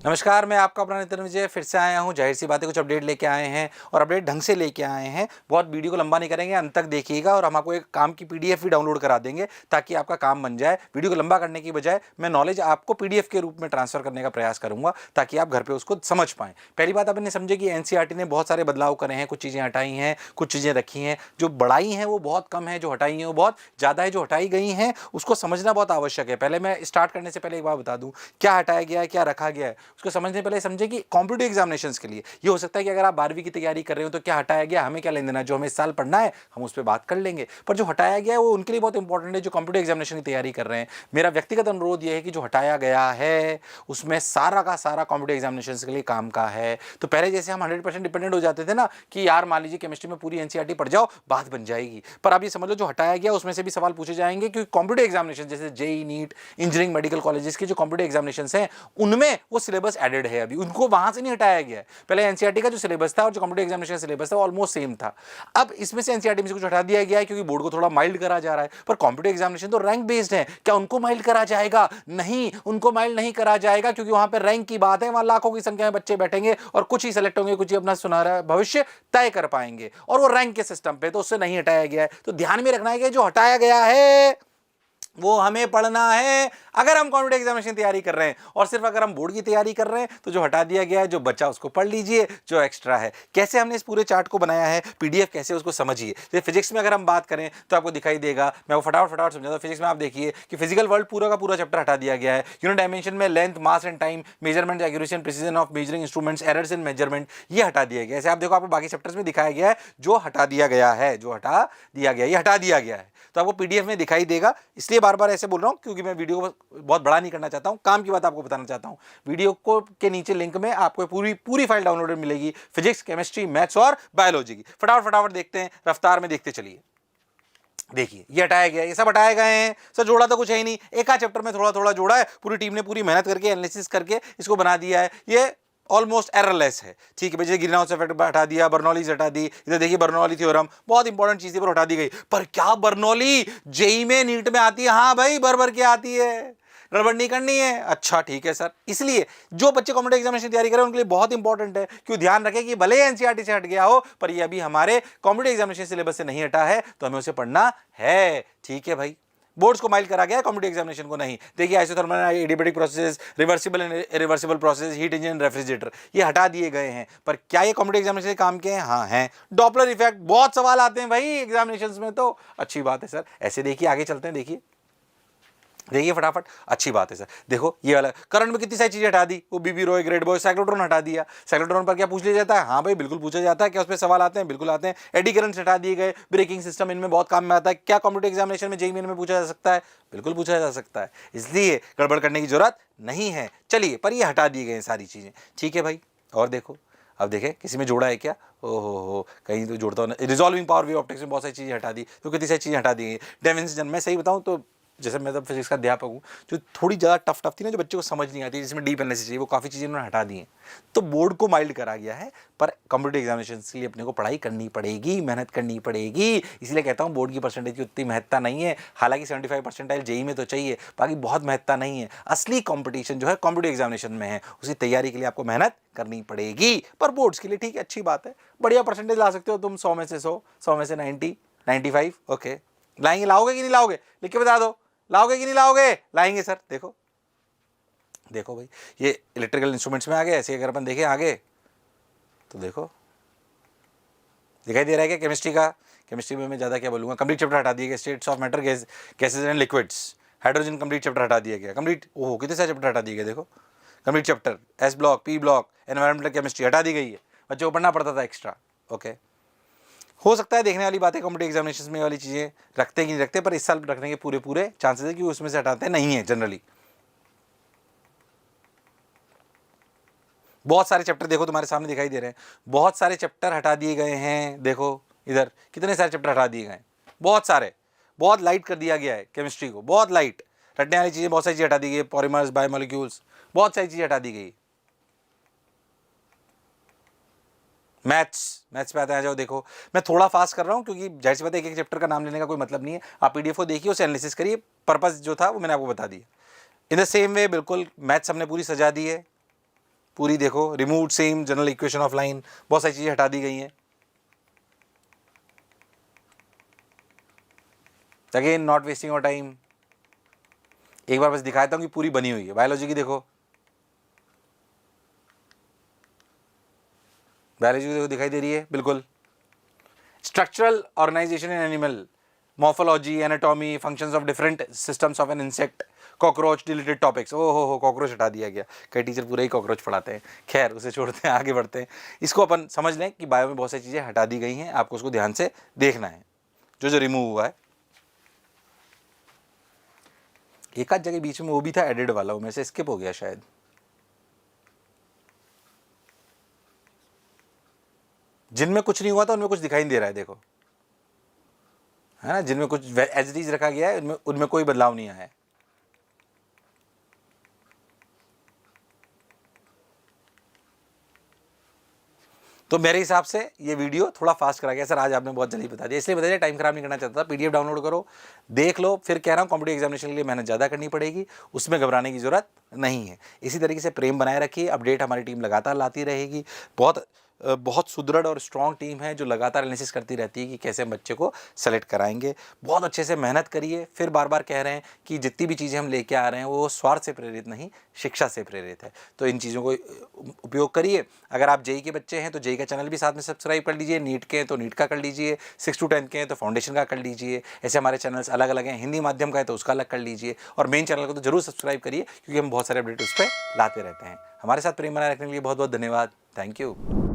नमस्कार, मैं आपका अपना नितिन विजय फिर से आया हूँ। जाहिर सी बात है कुछ अपडेट लेके आए हैं और अपडेट ढंग से लेके आए हैं। बहुत वीडियो को लंबा नहीं करेंगे, अंत तक देखिएगा और हम आपको एक काम की पीडीएफ भी डाउनलोड करा देंगे ताकि आपका काम बन जाए। वीडियो को लंबा करने की बजाय मैं नॉलेज आपको पीडीएफ के रूप में ट्रांसफर करने का प्रयास करूंगा ताकि आप घर पर उसको समझ पाएं। पहली बात आपने समझे कि एनसीईआरटी ने बहुत सारे बदलाव करे हैं, कुछ चीज़ें हटाई हैं, कुछ चीज़ें रखी हैं। जो बढ़ाई हैं वो बहुत कम है, जो हटाई हैं वो बहुत ज़्यादा है। जो हटाई गई हैं उसको समझना बहुत आवश्यक है। पहले मैं स्टार्ट करने से पहले एक बात बता दूं, क्या हटाया गया है, क्या रखा गया है, उसको समझने पहले समझे कि कॉम्पिटिटिव एग्जामिनेशंस के लिए ये हो सकता है कि अगर आप 12वीं की तैयारी कर रहे हो तो क्या हटाया गया, हमें क्या लेना देना, जो हमें इस साल पढ़ना है हम उस पर बात कर लेंगे। पर जो हटाया गया है वो उनके लिए बहुत इंपॉर्टेंट है जो कॉम्पिटिटिव एग्जामिनेशन की तैयारी कर रहे हैं। मेरा व्यक्तिगत अनुरोध यह है कि जो हटाया गया है उसमें सारा का सारा कॉम्पिटिटिव एग्जामिनेशन के लिए काम का है। तो पहले जैसे हम 100% डिपेंडेंट हो जाते थे ना कि यार मान लीजिए केमिस्ट्री में पूरी एनसीईआरटी पढ़ जाओ, बात बन जाएगी। पर आप ये समझ लो जो हटाया गया उसमें से भी सवाल पूछे जाएंगे क्योंकि कॉम्पिटिटिव एग्जामिनेशन जैसे JEE, NEET, engineering, medical colleges के जो कॉम्पिटिटिव एग्जामिनेशन हैं उनमें वो सिलेबस एडेड है। अभी उनको वहां से नहीं हटाया गया है। पहले एनसीईआरटी का जो सिलेबस था और जो कॉम्पिटिटिव एग्जामिनेशन का सिलेबस था ऑलमोस्ट सेम था। अब इसमें से एनसीईआरटी में से कुछ हटा दिया गया है क्योंकि बोर्ड को थोड़ा माइल्ड करा जा रहा है। पर कॉम्पिटिटिव एग्जामिनेशन तो रैंक बेस्ड है, क्या उनको माइल्ड करा जाएगा? नहीं, उनको माइल्ड नहीं करा जाएगा क्योंकि वहां पर रैंक की बात है। वहां लाखों की संख्या में बच्चे बैठेंगे और कुछ ही सेलेक्ट होंगे, कुछ ही अपना सुनहरा भविष्य तय कर पाएंगे और वो रैंक के सिस्टम पे, तो उससे नहीं हटाया गया है। तो ध्यान में रखना है कि जो हटाया गया है वो हमें पढ़ना है अगर हम कॉम्पिटिटिव एग्जामिनेशन की तैयारी कर रहे हैं। और सिर्फ अगर हम बोर्ड की तैयारी कर रहे हैं तो जो हटा दिया गया है, जो बच्चा उसको पढ़ लीजिए, जो एक्स्ट्रा है। कैसे हमने इस पूरे चार्ट को बनाया है, पीडीएफ कैसे उसको समझिए। जैसे फिजिक्स में अगर हम बात करें तो आपको दिखाई देगा, मैं वो फटाफट समझाता हूं। फिजिक्स में आप देखिए कि फिजिकल वर्ल्ड पूरा का पूरा चैप्टर हटा दिया गया है। यूनिट डायमेंशन में length, mass and time, measurement, accuracy and precision of measuring instruments, errors in measurement, ये हटा दिया गया है। ऐसे आप देखो, आपको बाकी चैप्टर्स में दिखाया गया है जो हटा दिया गया है, जो हटा दिया गया, ये हटा दिया गया है। तो आपको पीडीएफ में दिखाई देगा। इसलिए बार बार ऐसे बोल रहा हूं क्योंकि मैं वीडियो को बहुत बड़ा नहीं करना चाहता हूं, काम की बात आपको बताना चाहता हूं। वीडियो को के नीचे लिंक में आपको पूरी फाइल डाउनलोडेड मिलेगी, फिजिक्स, केमिस्ट्री, मैथ्स और बायोलॉजी की। फटाफट देखते हैं, रफ्तार में देखते चलिए। देखिए ये हटाया गया, ये सब हटाए गए हैं सर। जोड़ा तो कुछ है ही नहीं, एक आध चैप्टर में थोड़ा थोड़ा जोड़ा है। पूरी टीम ने पूरी मेहनत करके एनालिसिस करके इसको बना दिया है। ये ऑलमोस्ट एररलेस है, ठीक है। जैसे ग्रीन हाउस इफेक्ट हटा दिया, बर्नौलीज हटा दी। इधर देखिए बर्नौली थ्योरम, बहुत इंपॉर्टेंट चीजें पर हटा दी गई। पर क्या बर्नौली जेई में, नीट में आती है? हाँ भाई, भर के आती है, गड़बड़ नहीं करनी है। अच्छा ठीक है सर। इसलिए जो बच्चे कॉम्पिटिटिव एग्जामिनेशन तैयारी करें उनके लिए बहुत इंपॉर्टेंट है। क्यों? ध्यान रखें कि भले एनसीईआरटी से हट गया हो पर ये अभी हमारे कॉम्पिटिटिव एग्जामिनेशन सिलेबस से नहीं हटा है, तो हमें उसे पढ़ना है। ठीक है भाई, बोर्ड्स को माइल्ड करा गया है, कॉम्पिटिटिव एग्जामिनेशन को नहीं। देखिए isothermal adiabatic process, reversible and irreversible process, heat engine, refrigerator, ये हटा दिए गए हैं। पर क्या ये कॉम्पिटिटिव एग्जामिनेशन के काम के हैं? हाँ हैं। डॉपलर इफेक्ट, बहुत सवाल आते हैं भाई एग्जामिनेशंस में, तो अच्छी बात है सर। ऐसे देखिए, आगे चलते हैं, देखिए फटाफट, अच्छी बात है सर। देखो ये वाला करंट में कितनी सारी चीजें हटा दी। वो बीबी रॉय, ग्रेड बॉय, साइक्लोट्रॉन हटा दिया। साइक्लोट्रॉन पर क्या पूछ लिया जाता है? हाँ भाई बिल्कुल पूछा जाता है। क्या उस पर सवाल आते हैं? बिल्कुल आते हैं। एडी करंट्स हटा दिए गए। ब्रेकिंग सिस्टम इनमें बहुत काम में आता है। क्या कॉम्पिटिटिव एग्जामिनेशन में, जेईई में पूछा जा सकता है? बिल्कुल पूछा जा सकता है। इसलिए गड़बड़ करने की जरूरत नहीं है। चलिए, पर ये हटा दिए गए सारी चीजें, ठीक है भाई। और देखो, अब देखें किसी में जोड़ा है क्या? ओहो, कहीं तो जोड़ता हूँ। रिजॉल्विंग पावर वेव ऑप्टिक्स में बहुत सारी चीजें हटा दी, तो कितनी सारी चीजें हटा दी गई। डायमेंशन, मैं सही बताऊँ तो जैसे मैं तो फिजिक्स का अध्यापक हूँ, जो थोड़ी ज़्यादा टफ थी ना, जो बच्चों को समझ नहीं आती, जिसमें डीप एनालिसिस चाहिए, वो काफ़ी चीज़ें उन्होंने हटा दी हैं। तो बोर्ड को माइल्ड करा गया है। पर कॉम्पिटिटिव एग्जामिनेशन के लिए अपने को पढ़ाई करनी पड़ेगी, मेहनत करनी पड़ेगी। इसलिए कहता हूँ बोर्ड की परसेंटेज की उतनी महत्ता नहीं है। हालांकि 75 परसेंटाइल जेईई में तो चाहिए, बाकी बहुत महत्ता नहीं है। असली कॉम्पिटिशन जो है कॉम्पिटिटिव एग्जामिनेशन में है, उसकी तैयारी के लिए आपको मेहनत करनी पड़ेगी। पर बोर्ड्स के लिए ठीक है, अच्छी बात है, बढ़िया परसेंटेज ला सकते हो तुम। 100 में से 100, 100 में से 90, 95, ओके। लाएंगे, लाओगे कि नहीं लाओगे? लिख के बता दो, लाओगे कि नहीं लाओगे? लाएंगे सर। देखो भाई, ये इलेक्ट्रिकल इंस्ट्रूमेंट्स में आ गए। ऐसे अगर अपन देखें आगे तो देखो, दिखाई दे रहा है क्या केमिस्ट्री का? केमिस्ट्री में मैं ज़्यादा क्या बोलूँगा, कंप्लीट चैप्टर हटा दिए गए। States of matter, gases and liquids, hydrogen, complete chapter हटा दिया गया। कंप्लीट, ओहो कितने सारे चैप्टर हटा दिए गए। देखो complete chapter, S block, P block, environmental chemistry हटा दी गई है। बच्चों को पढ़ना पड़ता था एक्स्ट्रा, ओके। हो सकता है देखने वाली बात है, कॉम्पिटिटिव एग्जामिनेशन में वाली चीज़ें रखते कि नहीं रखते, पर इस साल रखने के पूरे चांसेस है कि उसमें से हटाते नहीं है जनरली। बहुत सारे चैप्टर देखो तुम्हारे सामने दिखाई दे रहे हैं, बहुत सारे चैप्टर हटा दिए गए हैं। देखो इधर कितने सारे चैप्टर हटा दिए गए, बहुत सारे, बहुत लाइट कर दिया गया है केमिस्ट्री को, बहुत लाइट। रटने वाली चीज़ें बहुत सारी चीज़ें हटा दी गई, पॉलीमर्स, बायोमोलिक्यूल्स, बहुत सारी चीज़ें हटा दी गई। मैथ्स पे आते हैं, आ जाओ। देखो मैं थोड़ा फास्ट कर रहा हूँ क्योंकि जाहिर सी बात है एक चैप्टर का नाम लेने का कोई मतलब नहीं है। आप पीडीएफ को देखिए, उसे एनालिसिस करिए, पर्पस जो था वो मैंने आपको बता दिया। इन द सेम वे बिल्कुल मैथ्स हमने पूरी सजा दी है। पूरी देखो, remove same general equation of line, बहुत सारी चीज़ें हटा दी गई हैं। Again not wasting your time, एक बार बस दिखाता हूँ कि पूरी बनी हुई है। बायोलॉजी की देखो, बायोलॉजी की देखो दिखाई दे रही है बिल्कुल। Structural organisation in animal, morphology, anatomy, functions of different systems of an insect, cockroach, deleted topics. ओ हो कॉकरोच हटा दिया गया, कई टीचर पूरा ही कॉकरोच पढ़ाते हैं। खैर उसे छोड़ते हैं, आगे बढ़ते हैं। इसको अपन समझ लें कि बायो में बहुत सारी चीज़ें हटा दी गई हैं, आपको उसको ध्यान से देखना है जो जो रिमूव हुआ है। एक आध जगह बीच में वो भी था एडिड वाला, वो मेरे से स्किप हो गया शायद। जिनमें कुछ नहीं हुआ था उनमें कुछ दिखाई नहीं दे रहा है, देखो है ना, जिनमें कुछ एज इट इज रखा गया है उनमें कोई बदलाव नहीं आया है। तो मेरे हिसाब से ये वीडियो थोड़ा फास्ट करा गया सर, आज आपने बहुत जल्दी बता दिया, इसलिए बता दिया, टाइम खराब नहीं करना चाहता था। पीडीएफ डाउनलोड करो, देख लो, फिर कह रहा हूँ कॉम्पिटिटिव एग्जामिनेशन के लिए मेहनत ज़्यादा करनी पड़ेगी, उसमें घबराने की जरूरत नहीं है। इसी तरीके से प्रेम बनाए रखिए, अपडेट हमारी टीम लगातार लाती रहेगी। बहुत सुदृढ़ और स्ट्रॉन्ग टीम है जो लगातार एनालिसिस करती रहती है कि कैसे हम बच्चे को सेलेक्ट कराएंगे। बहुत अच्छे से मेहनत करिए। फिर बार बार कह रहे हैं कि जितनी भी चीज़ें हम लेके आ रहे हैं वो स्वार्थ से प्रेरित नहीं, शिक्षा से प्रेरित है। तो इन चीज़ों को उपयोग करिए। अगर आप जेई के बच्चे हैं तो जेई का चैनल भी साथ में सब्सक्राइब कर लीजिए, नीट के हैं तो नीट का कर लीजिए, 6 to 10 के हैं तो फाउंडेशन का कर लीजिए। ऐसे हमारे चैनल्स अलग अलग हैं, हिंदी माध्यम का है तो उसका अलग कर लीजिए, और मेन चैनल को तो जरूर सब्सक्राइब करिए क्योंकि हम बहुत सारे अपडेट उस पर लाते रहते हैं। हमारे साथ प्रेम बनाए रखने के लिए बहुत बहुत धन्यवाद। Thank you.